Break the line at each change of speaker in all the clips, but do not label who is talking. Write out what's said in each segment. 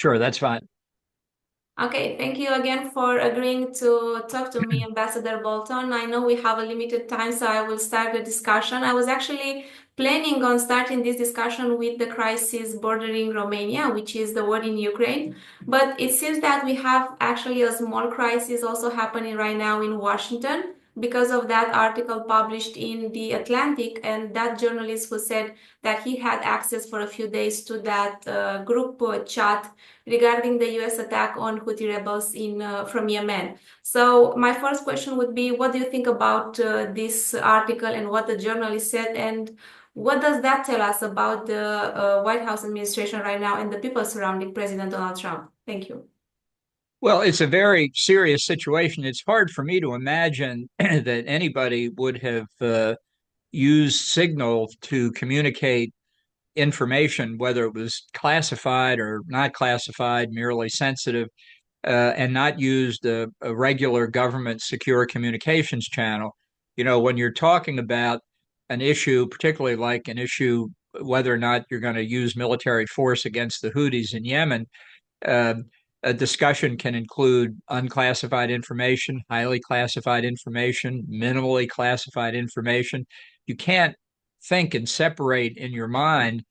Sure, that's fine.
Okay, thank you again for agreeing to talk to me, Ambassador Bolton. I know we have a limited time, so I will start the discussion. I was actually planning on starting this discussion with the crisis bordering Romania, which is the war in Ukraine. But it seems that we have actually a small crisis also happening right now in Washington because of that article published in The Atlantic, and that journalist who said that he had access for a few days to that group chat regarding the US attack on Houthi rebels in from Yemen. So my first question would be, what do you think about this article and what the journalist said, and what does that tell us about the White House administration right now and the people surrounding President Donald Trump? Thank you.
Well, it's a very serious situation. It's hard for me to imagine that anybody would have used signal to communicate information, whether it was classified or not classified, merely sensitive, and not used a regular government secure communications channel. You know, when you're talking about an issue, particularly like an issue whether or not you're going to use military force against the Houthis in Yemen, uh, a discussion can include unclassified information, highly classified information, minimally classified information. You can't think and separate in your mind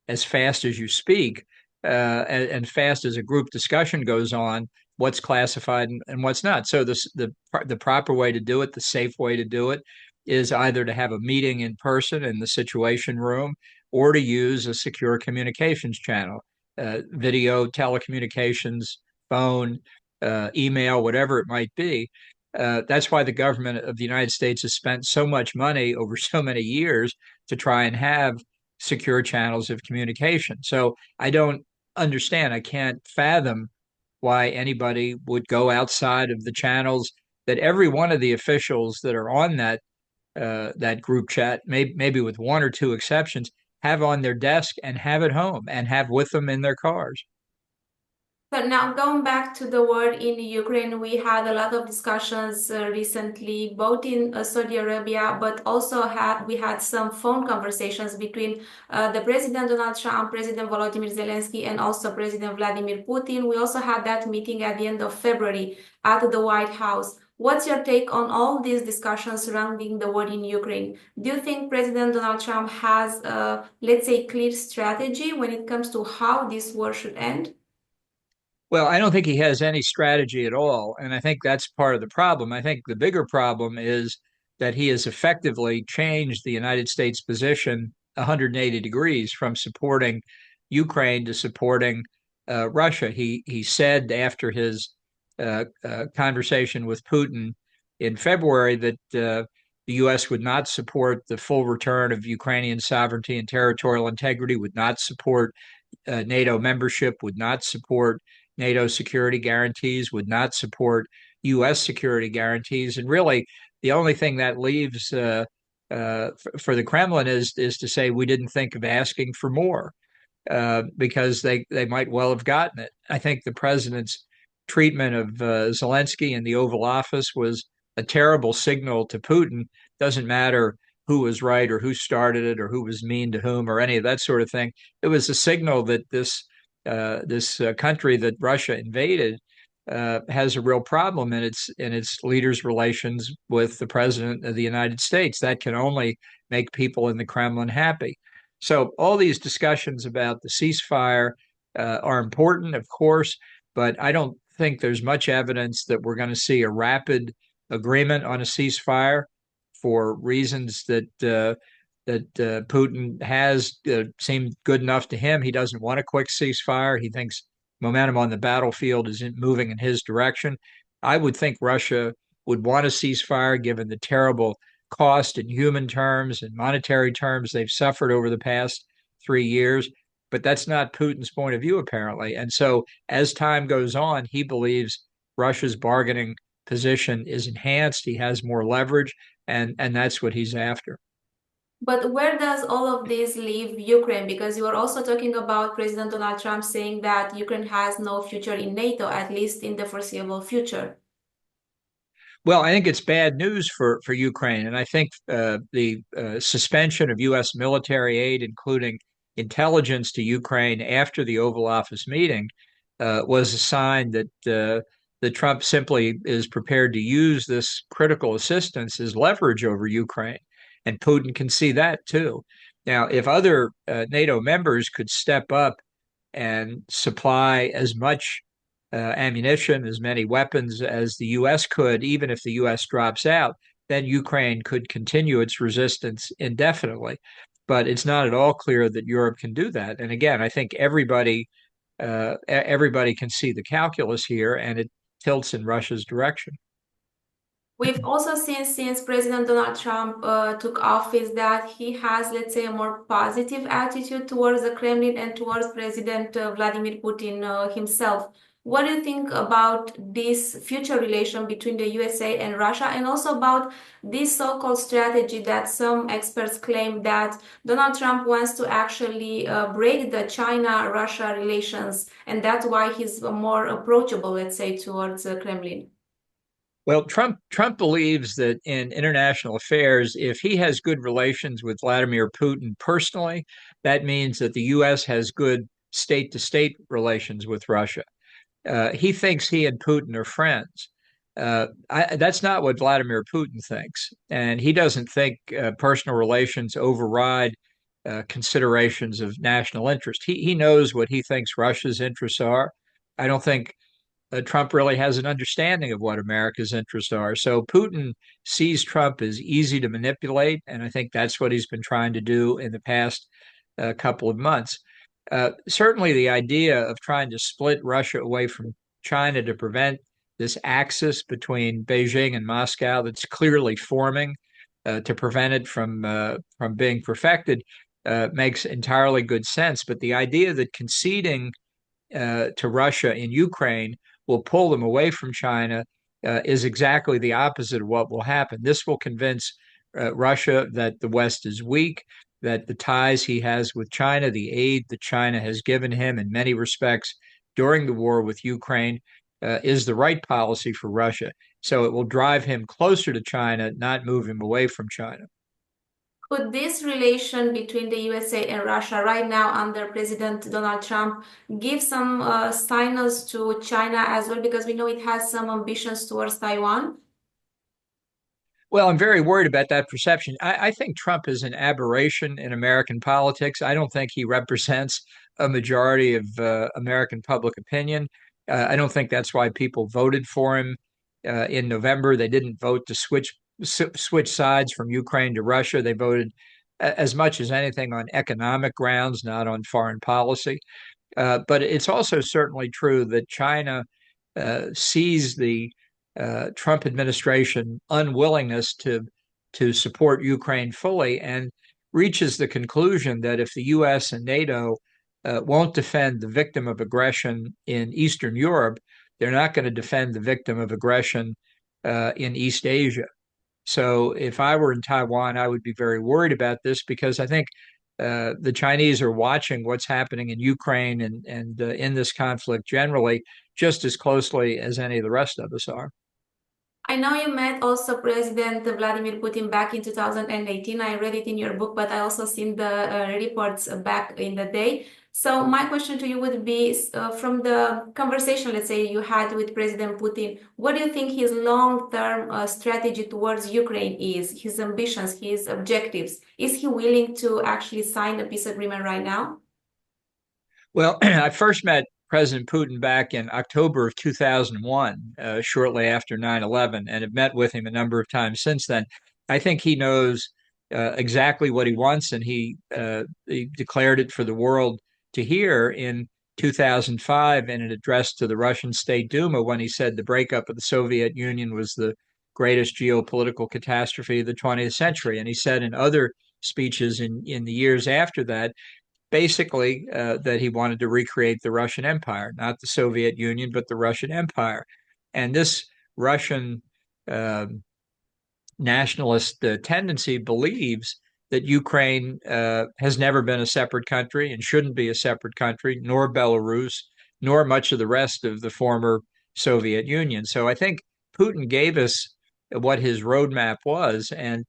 as fast as you speak, and fast as a group discussion goes on, what's classified and what's not. So the proper way to do it, the safe way to do it, is either to have a meeting in person in the Situation Room or to use a secure communications channel, video, telecommunications, phone, email, whatever it might be. That's why the government of the United States has spent so much money over so many years to try and have secure channels of communication. So I don't understand. I can't fathom why anybody would go outside of the channels that every one of the officials that are on that group chat, maybe with one or two exceptions, have on their desk and have at home and have with them in their cars.
So now going back to the war in Ukraine, we had a lot of discussions recently, both in Saudi Arabia, but also we had some phone conversations between the President Donald Trump, President Volodymyr Zelensky, and also President Vladimir Putin. We also had that meeting at the end of February at the White House. What's your take on all these discussions surrounding the war in Ukraine? Do you think President Donald Trump has let's say, clear strategy when it comes to how this war should end?
Well, I don't think he has any strategy at all. And I think that's part of the problem. I think the bigger problem is that he has effectively changed the United States position 180 degrees from supporting Ukraine to supporting Russia. He said after his conversation with Putin in February that the U.S. would not support the full return of Ukrainian sovereignty and territorial integrity, would not support NATO membership, would not support NATO security guarantees, would not support U.S. security guarantees. And really, the only thing that leaves for the Kremlin is to say we didn't think of asking for more, because they might well have gotten it. I think the president's treatment of Zelensky in the Oval Office was a terrible signal to Putin. Doesn't matter who was right or who started it or who was mean to whom or any of that sort of thing. It was a signal that this country that Russia invaded has a real problem in its leaders' relations with the president of the United States. That can only make people in the Kremlin happy. So all these discussions about the ceasefire are important, of course, but I don't think there's much evidence that we're going to see a rapid agreement on a ceasefire for reasons that Putin has seemed good enough to him. He doesn't want a quick ceasefire. He thinks momentum on the battlefield is moving in his direction. I would think Russia would want a ceasefire given the terrible cost in human terms and monetary terms they've suffered over the past 3 years. But that's not Putin's point of view, apparently. And so as time goes on, he believes Russia's bargaining position is enhanced. He has more leverage, and that's what he's after.
But where does all of this leave Ukraine? Because you are also talking about President Donald Trump saying that Ukraine has no future in NATO, at least in the foreseeable future.
Well, I think it's bad news for Ukraine, and I think the suspension of U.S. military aid, including intelligence to Ukraine after the Oval Office meeting, was a sign that Trump simply is prepared to use this critical assistance as leverage over Ukraine. And Putin can see that too. Now, if other NATO members could step up and supply as much ammunition, as many weapons as the U.S. could, even if the U.S. drops out, then Ukraine could continue its resistance indefinitely. But it's not at all clear that Europe can do that. And again, I think everybody can see the calculus here, and it tilts in Russia's direction.
We've also seen since President Donald Trump took office that he has, let's say, a more positive attitude towards the Kremlin and towards President Vladimir Putin himself. What do you think about this future relation between the USA and Russia, and also about this so-called strategy that some experts claim that Donald Trump wants to actually break the China-Russia relations, and that's why he's more approachable, let's say, towards the Kremlin?
Well, Trump believes that in international affairs, if he has good relations with Vladimir Putin personally, that means that the U.S. has good state-to-state relations with Russia. He thinks he and Putin are friends. That's not what Vladimir Putin thinks. And he doesn't think personal relations override considerations of national interest. He knows what he thinks Russia's interests are. I don't think Trump really has an understanding of what America's interests are. So Putin sees Trump as easy to manipulate, and I think that's what he's been trying to do in the past couple of months. Certainly, the idea of trying to split Russia away from China to prevent this axis between Beijing and Moscow that's clearly forming, to prevent it from being perfected, makes entirely good sense. But the idea that conceding to Russia in Ukraine will pull them away from China is exactly the opposite of what will happen. This will convince Russia that the West is weak, that the ties he has with China, the aid that China has given him in many respects during the war with Ukraine, is the right policy for Russia. So it will drive him closer to China, not move him away from China.
Could this relation between the USA and Russia right now under President Donald Trump give some signals to China as well? Because we know it has some ambitions towards Taiwan.
Well, I'm very worried about that perception. I think Trump is an aberration in American politics. I don't think he represents a majority of American public opinion. I don't think that's why people voted for him in November. They didn't vote to switch sides from Ukraine to Russia. They voted as much as anything on economic grounds, not on foreign policy. But it's also certainly true that China sees the Trump administration unwillingness to support Ukraine fully and reaches the conclusion that if the U.S. and NATO won't defend the victim of aggression in Eastern Europe, they're not going to defend the victim of aggression in East Asia. So if I were in Taiwan, I would be very worried about this because I think the Chinese are watching what's happening in Ukraine and in this conflict generally just as closely as any of the rest of us are.
I know you met also President Vladimir Putin back in 2018. I read it in your book, but I also seen the reports back in the day. So my question to you would be, from the conversation, let's say, you had with President Putin, what do you think his long-term strategy towards Ukraine is, his ambitions, his objectives? Is he willing to actually sign a peace agreement right now?
Well, I first met President Putin back in October of 2001, shortly after 9/11, and have met with him a number of times since then. I think he knows exactly what he wants, and he declared it for the world to hear in 2005 in an address to the Russian State Duma when he said the breakup of the Soviet Union was the greatest geopolitical catastrophe of the 20th century. And he said in other speeches in the years after that, basically that he wanted to recreate the Russian Empire, not the Soviet Union, but the Russian Empire. And this Russian nationalist tendency believes that Ukraine has never been a separate country and shouldn't be a separate country, nor Belarus, nor much of the rest of the former Soviet Union. So I think Putin gave us what his roadmap was, and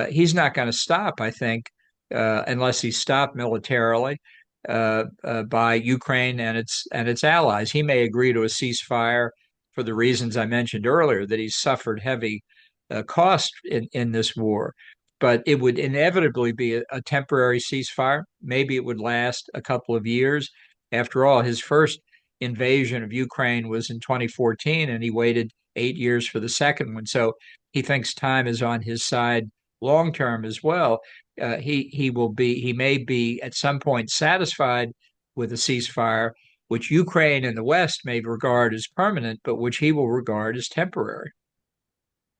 he's not going to stop, I think, unless he's stopped militarily. by Ukraine and its allies. He may agree to a ceasefire for the reasons I mentioned earlier, that he's suffered heavy cost in this war. But it would inevitably be a temporary ceasefire. Maybe it would last a couple of years. After all, his first invasion of Ukraine was in 2014, and he waited 8 years for the second one. So he thinks time is on his side long term as well. He may be at some point satisfied with a ceasefire, which Ukraine and the West may regard as permanent, but which he will regard as temporary.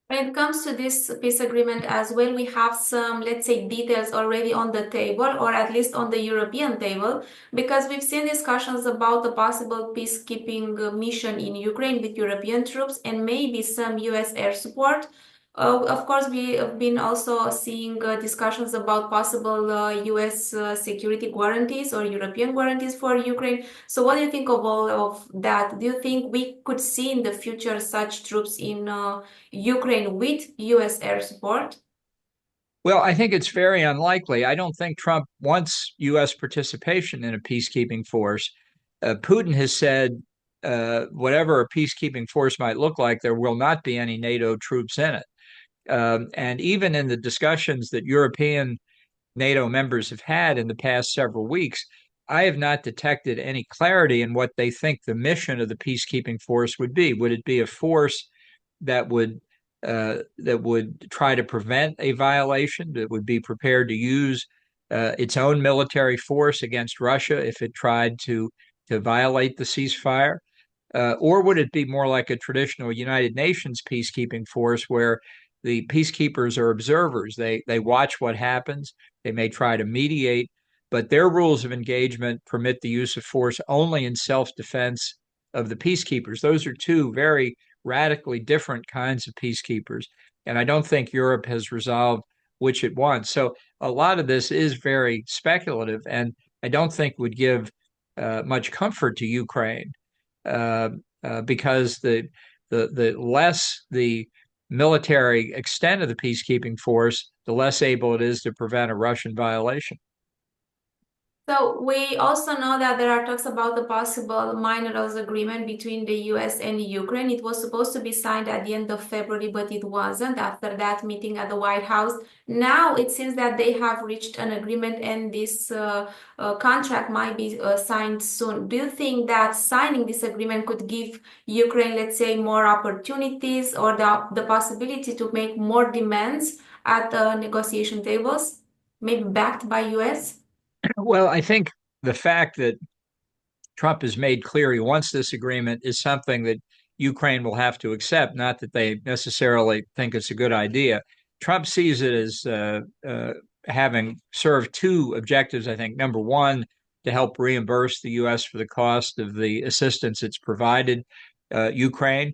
When it comes to this peace agreement as well, we have some, let's say, details already on the table, or at least on the European table, because we've seen discussions about the possible peacekeeping mission in Ukraine with European troops and maybe some US air support. Of course, we have been also seeing discussions about possible US security guarantees or European guarantees for Ukraine. So what do you think of all of that? Do you think we could see in the future such troops in Ukraine with US air support?
Well, I think it's very unlikely. I don't think Trump wants U.S. participation in a peacekeeping force. Putin has said whatever a peacekeeping force might look like, there will not be any NATO troops in it. And even in the discussions that European NATO members have had in the past several weeks, I have not detected any clarity in what they think the mission of the peacekeeping force would be. Would it be a force that would try to prevent a violation, that would be prepared to use its own military force against Russia if it tried to violate the ceasefire? Or would it be more like a traditional United Nations peacekeeping force where the peacekeepers are observers? They watch what happens. They may try to mediate, but their rules of engagement permit the use of force only in self-defense of the peacekeepers. Those are two very radically different kinds of peacekeepers. And I don't think Europe has resolved which it wants. So a lot of this is very speculative, and I don't think would give much comfort to Ukraine because the less the military extent of the peacekeeping force, the less able it is to prevent a Russian violation.
So we also know that there are talks about the possible minerals agreement between the US and Ukraine. It was supposed to be signed at the end of February, but it wasn't after that meeting at the White House. Now it seems that they have reached an agreement and this contract might be signed soon. Do you think that signing this agreement could give Ukraine, let's say, more opportunities or the possibility to make more demands at the negotiation tables, maybe backed by US?
Well, I think the fact that Trump has made clear he wants this agreement is something that Ukraine will have to accept, not that they necessarily think it's a good idea. Trump sees it as having served two objectives, I think. Number one, to help reimburse the U.S. for the cost of the assistance it's provided Ukraine.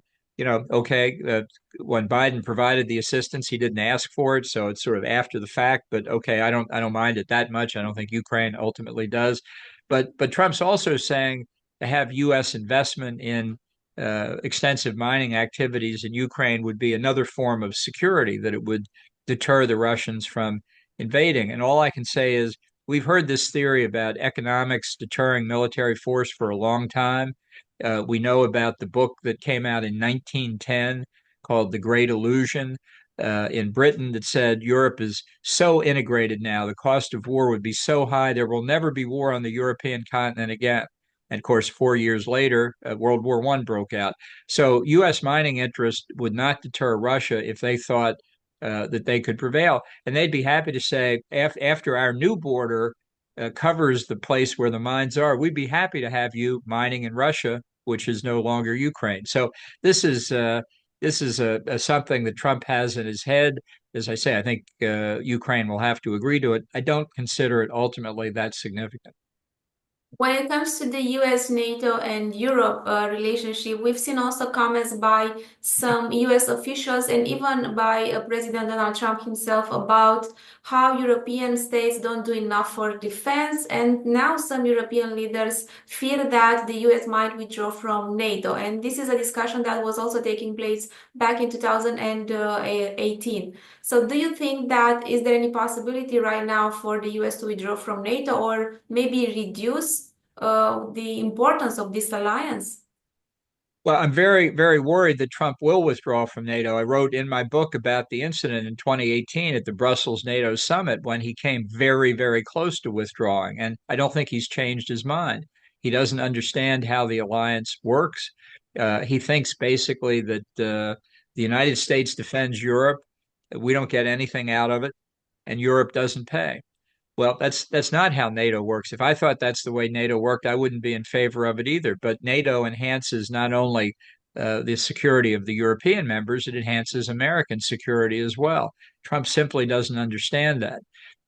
When Biden provided the assistance, he didn't ask for it, so it's sort of after the fact. But okay, I don't mind it that much. I don't think Ukraine ultimately does. But Trump's also saying to have U.S. investment in extensive mining activities in Ukraine would be another form of security, that it would deter the Russians from invading. And all I can say is we've heard this theory about economics deterring military force for a long time. We know about the book that came out in 1910 called The Great Illusion in Britain that said Europe is so integrated now, the cost of war would be so high, there will never be war on the European continent again. And of course, 4 years later, World War I broke out. So U.S. mining interest would not deter Russia if they thought that they could prevail. And they'd be happy to say, after our new border covers the place where the mines are, we'd be happy to have you mining in Russia, which is no longer Ukraine. So this is something that Trump has in his head. As I say, I think Ukraine will have to agree to it. I don't consider it ultimately that significant.
When it comes to the US, NATO, and Europe relationship, we've seen also comments by some US officials and even by President Donald Trump himself about how European states don't do enough for defense. And now some European leaders fear that the US might withdraw from NATO. And this is a discussion that was also taking place back in 2018. So do you think that is there any possibility right now for the US to withdraw from NATO or maybe reduce the importance of this alliance?
Well, I'm very, very worried that Trump will withdraw from NATO. I wrote in my book about the incident in 2018 at the Brussels NATO summit when he came very, very close to withdrawing. And I don't think he's changed his mind. He doesn't understand how the alliance works. He thinks basically that the United States defends Europe. We don't get anything out of it, and Europe doesn't pay. Well, that's not how NATO works. If I thought that's the way NATO worked, I wouldn't be in favor of it either. But NATO enhances not only the security of the European members, it enhances American security as well. Trump simply doesn't understand that.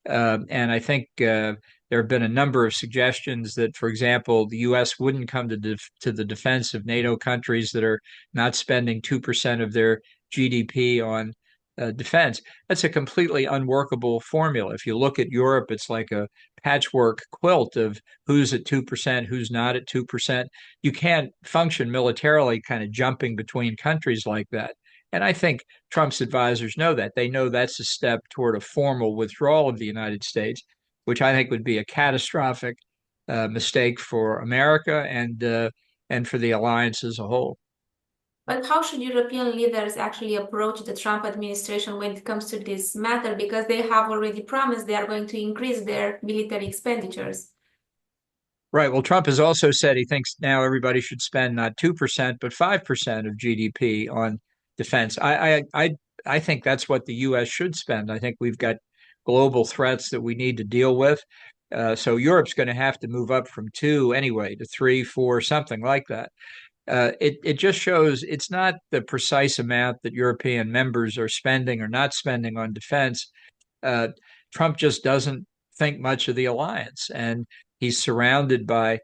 And I think there have been a number of suggestions that, for example, the U.S. wouldn't come to the defense of NATO countries that are not spending 2% of their GDP on defense. That's a completely unworkable formula. If you look at Europe, it's like a patchwork quilt of who's at 2%, who's not at 2%. You can't function militarily kind of jumping between countries like that. And I think Trump's advisors know that. They know that's a step toward a formal withdrawal of the United States, which I think would be a catastrophic mistake for America and for the alliance as a whole.
But how should European leaders actually approach the Trump administration when it comes to this matter? Because they have already promised they are going to increase their military expenditures.
Right. Well, Trump has also said he thinks now everybody should spend not 2%, but 5% of GDP on defense. I think that's what the U.S. should spend. I think we've got global threats that we need to deal with. So Europe's going to have to move up from two anyway to three, four, something like that. It just shows it's not the precise amount that European members are spending or not spending on defense. Uh, Trump just doesn't think much of the alliance, and he's surrounded by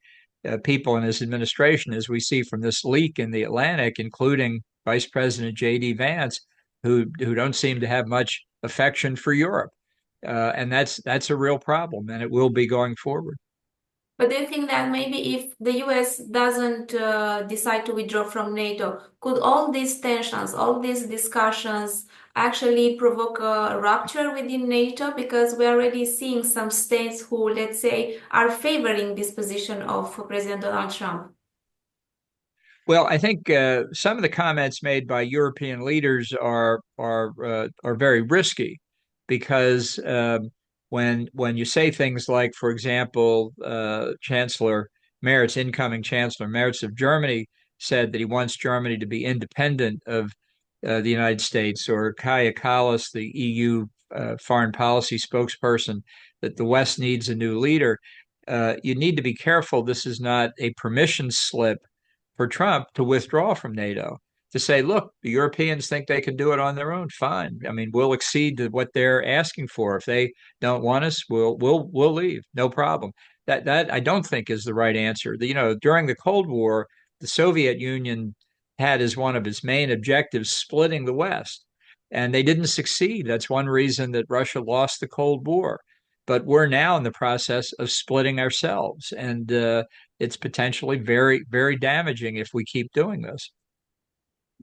people in his administration, as we see from this leak in the Atlantic, including Vice President J.D. Vance, who don't seem to have much affection for Europe, and that's a real problem, and it will be going forward.
But do you think that maybe if the US doesn't decide to withdraw from NATO, could all these tensions, all these discussions actually provoke a rupture within NATO? Because we're already seeing some states who, let's say, are favoring this position of President Donald Trump.
Well, I think some of the comments made by European leaders are very risky because when you say things like, for example, incoming Chancellor Merz of Germany said that he wants Germany to be independent of the United States, or Kaja Kallas, the EU foreign policy spokesperson, that the West needs a new leader. You need to be careful. This is not a permission slip for Trump to withdraw from NATO, to say, look, the Europeans think they can do it on their own. Fine. I mean, we'll accede to what they're asking for. If they don't want us, we'll leave. No problem. That I don't think is the right answer. During the Cold War, the Soviet Union had as one of its main objectives splitting the West, and they didn't succeed. That's one reason that Russia lost the Cold War. But we're now in the process of splitting ourselves, and it's potentially very, very damaging if we keep doing this.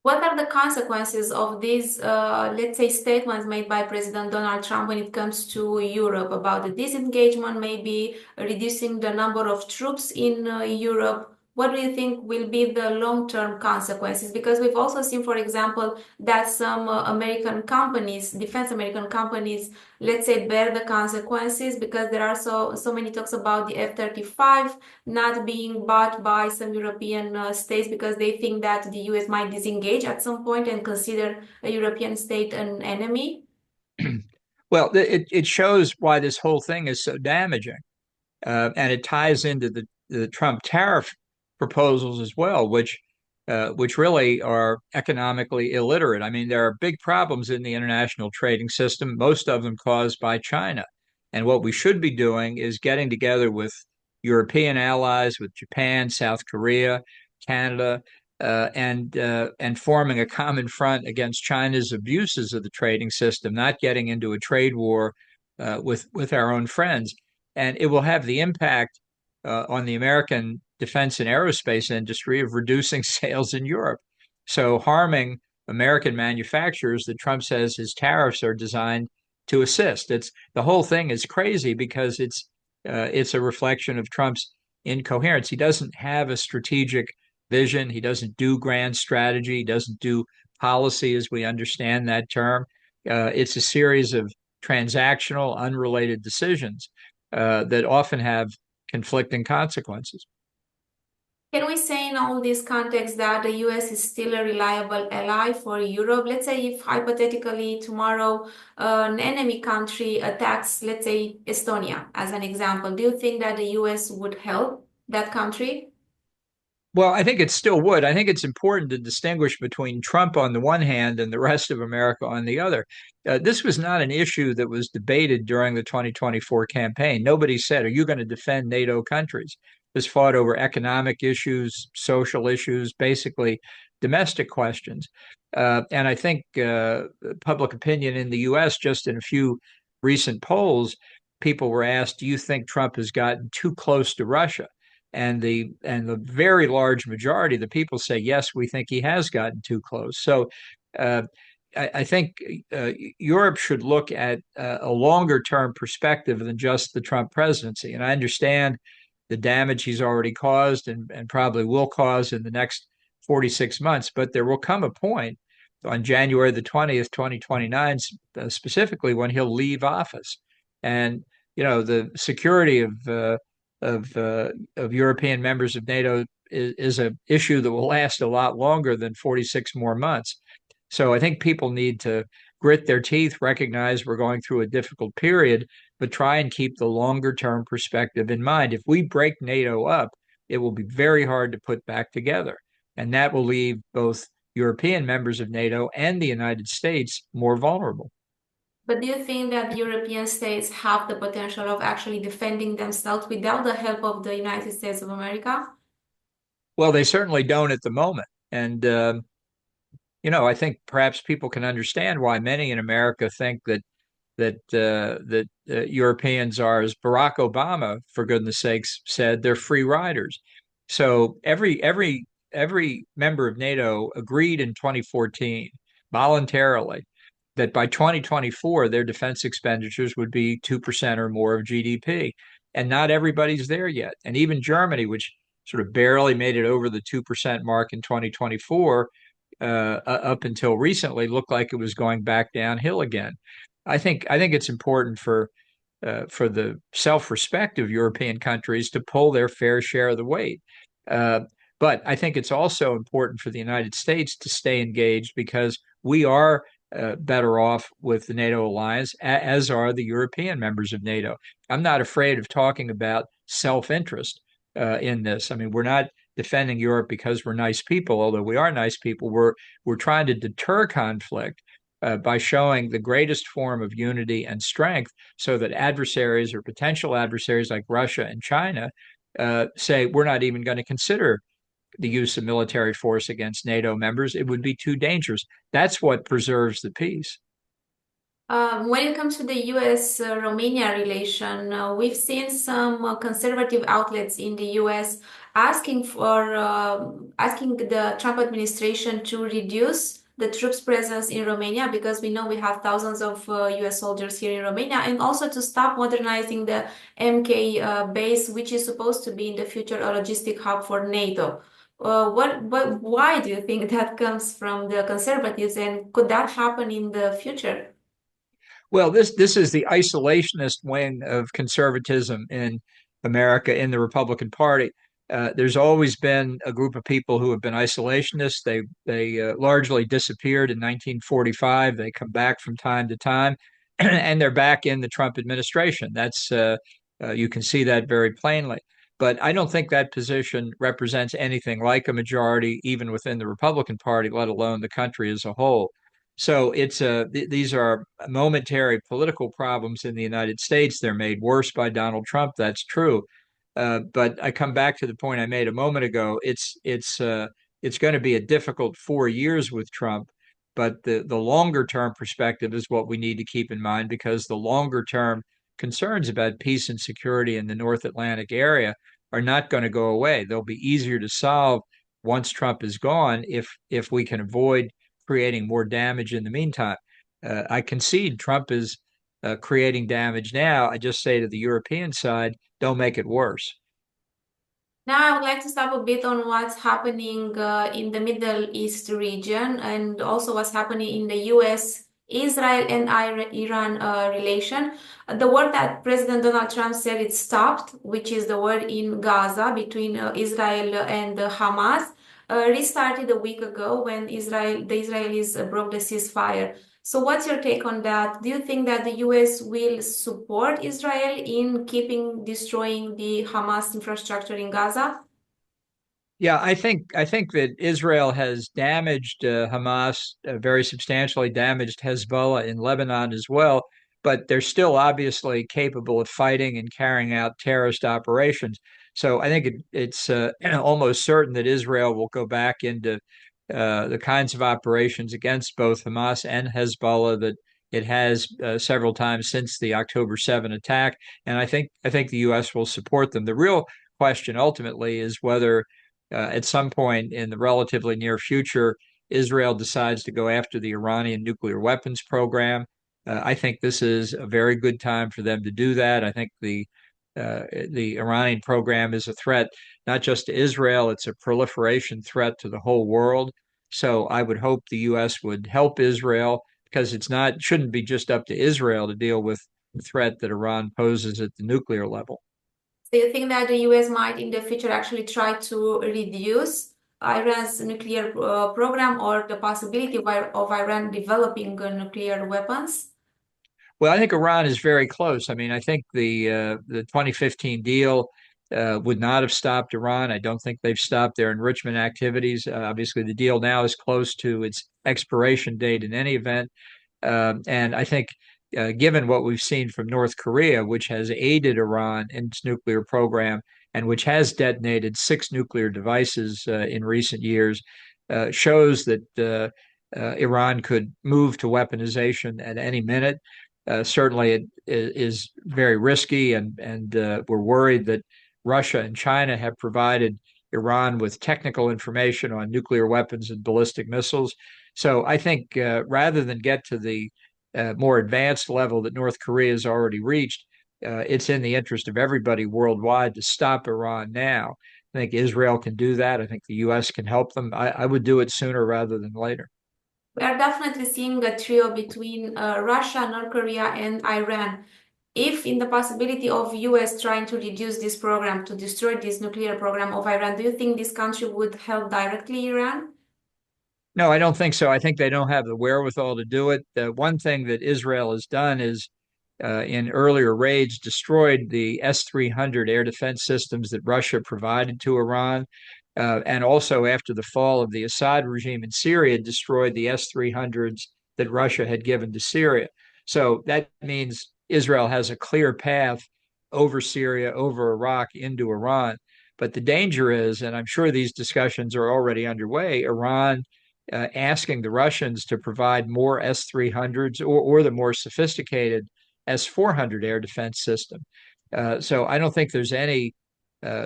What are the consequences of these, let's say, statements made by President Donald Trump when it comes to Europe about the disengagement, maybe reducing the number of troops in Europe? What do you think will be the long-term consequences? Because we've also seen, for example, that some American companies, defense American companies, let's say, bear the consequences because there are so many talks about the F-35 not being bought by some European states because they think that the US might disengage at some point and consider a European state an enemy.
Well, it shows why this whole thing is so damaging. And it ties into the Trump tariff proposals as well, which really are economically illiterate. I mean, there are big problems in the international trading system, most of them caused by China. And what we should be doing is getting together with European allies, with Japan, South Korea, Canada, and forming a common front against China's abuses of the trading system, not getting into a trade war with our own friends. And it will have the impact on the American defense and aerospace industry of reducing sales in Europe. So harming American manufacturers that Trump says his tariffs are designed to assist. It's the whole thing is crazy because it's a reflection of Trump's incoherence. He doesn't have a strategic vision. He doesn't do grand strategy. He doesn't do policy as we understand that term. It's a series of transactional, unrelated decisions that often have conflicting consequences.
Can we say in all this context that the US is still a reliable ally for Europe? Let's say if hypothetically tomorrow an enemy country attacks, let's say Estonia as an example, do you think that the US would help that country?
Well, I think it still would. I think it's important to distinguish between Trump on the one hand and the rest of America on the other. This was not an issue that was debated during the 2024 campaign. Nobody said, are you going to defend NATO countries? It was fought over economic issues, social issues, basically domestic questions. And I think public opinion in the US, just in a few recent polls, people were asked, do you think Trump has gotten too close to Russia? And the very large majority of the people say, yes, we think he has gotten too close. So I think Europe should look at a longer term perspective than just the Trump presidency. And I understand the damage he's already caused and probably will cause in the next 46 months. But there will come a point on January the 20th, 2029, specifically when he'll leave office. And, you know, the security of European members of NATO is an issue that will last a lot longer than 46 more months. So I think people need to grit their teeth, recognize we're going through a difficult period, but try and keep the longer term perspective in mind. If we break NATO up, it will be very hard to put back together. And that will leave both European members of NATO and the United States more vulnerable.
But do you think that the European states have the potential of actually defending themselves without the help of the United States of America?
Well, they certainly don't at the moment. And, I think perhaps people can understand why many in America think that Europeans are, as Barack Obama, for goodness sakes, said, they're free riders. So every member of NATO agreed in 2014 voluntarily that by 2024 their defense expenditures would be 2% or more of GDP, and not everybody's there yet. And even Germany, which sort of barely made it over the 2% mark in 2024, up until recently, looked like it was going back downhill again. I think it's important for the self-respect of European countries to pull their fair share of the weight. But I think it's also important for the United States to stay engaged because we are better off with the NATO alliance, as are the European members of NATO. I'm not afraid of talking about self-interest in this. I mean, we're not defending Europe because we're nice people, although we are nice people. We're trying to deter conflict by showing the greatest form of unity and strength so that adversaries or potential adversaries like Russia and China say we're not even going to consider the use of military force against NATO members. It would be too dangerous. That's what preserves the peace.
When it comes to the US-Romania relation, we've seen some conservative outlets in the US asking the Trump administration to reduce the troops presence in Romania because we know we have thousands of US soldiers here in Romania, and also to stop modernizing the MK base, which is supposed to be in the future a logistic hub for NATO. Why do you think that comes from the conservatives, and could that happen in the future?
Well, this is the isolationist wing of conservatism in America, in the Republican Party. There's always been a group of people who have been isolationists. They largely disappeared in 1945. They come back from time to time, and they're back in the Trump administration. That's you can see that very plainly. But I don't think that position represents anything like a majority, even within the Republican Party, let alone the country as a whole. So these are momentary political problems in the United States. They're made worse by Donald Trump. That's true. But I come back to the point I made a moment ago. It's going to be a difficult 4 years with Trump, but the longer term perspective is what we need to keep in mind, because the longer term concerns about peace and security in the North Atlantic area are not going to go away. They'll be easier to solve once Trump is gone if we can avoid creating more damage in the meantime. I concede Trump is creating damage now. I just say to the European side, don't make it worse.
Now, I would like to stop a bit on what's happening in the Middle East region and also what's happening in the US, Israel, and Iran relation. The war that President Donald Trump said it stopped, which is the war in Gaza between Israel and Hamas, restarted a week ago when the Israelis broke the ceasefire. So what's your take on that? Do you think that the US will support Israel in destroying the Hamas infrastructure in Gaza?
Yeah, I think that Israel has damaged Hamas, very substantially damaged Hezbollah in Lebanon as well, but they're still obviously capable of fighting and carrying out terrorist operations. So I think it's almost certain that Israel will go back into the kinds of operations against both Hamas and Hezbollah that it has several times since the October 7 attack, and I think the U.S. will support them. The real question ultimately is whether at some point in the relatively near future, Israel decides to go after the Iranian nuclear weapons program. I think this is a very good time for them to do that. I think the Iranian program is a threat not just to Israel; it's a proliferation threat to the whole world. So I would hope the U.S. would help Israel, because shouldn't be just up to Israel to deal with the threat that Iran poses at the nuclear level.
Do you think that the US might in the future actually try to reduce Iran's nuclear program or the possibility of Iran developing nuclear weapons?
Well, I think Iran is very close. I mean, I think the 2015 deal would not have stopped Iran. I don't think they've stopped their enrichment activities. Obviously, the deal now is close to its expiration date in any event. And I think, given what we've seen from North Korea, which has aided Iran in its nuclear program and which has detonated 6 nuclear devices in recent years, shows that Iran could move to weaponization at any minute. Certainly, it is very risky, and we're worried that Russia and China have provided Iran with technical information on nuclear weapons and ballistic missiles. So I think rather than get to the more advanced level that North Korea has already reached, it's in the interest of everybody worldwide to stop Iran now. I think Israel can do that. I think the U.S. can help them. I would do it sooner rather than later.
We are definitely seeing a trio between Russia, North Korea, and Iran. If in the possibility of US trying to reduce this program, to destroy this nuclear program of Iran, do you think this country would help directly Iran?
No, I don't think so. I think they don't have the wherewithal to do it. One thing that Israel has done is, in earlier raids, destroyed the S-300 air defense systems that Russia provided to Iran. And also, after the fall of the Assad regime in Syria, destroyed the S-300s that Russia had given to Syria. So that means Israel has a clear path over Syria, over Iraq, into Iran. But the danger is, and I'm sure these discussions are already underway, Iran asking the Russians to provide more S-300s or the more sophisticated S-400 air defense system. So I don't think there's any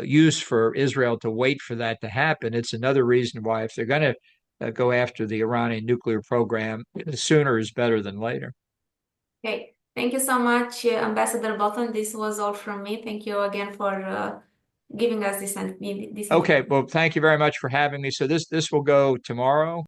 use for Israel to wait for that to happen. It's another reason why, if they're going to go after the Iranian nuclear program, sooner is better than later.
Okay, thank you so much, Ambassador Bolton. This was all from me. Thank you again for giving us this
Okay, well, thank you very much for having me. So this will go tomorrow.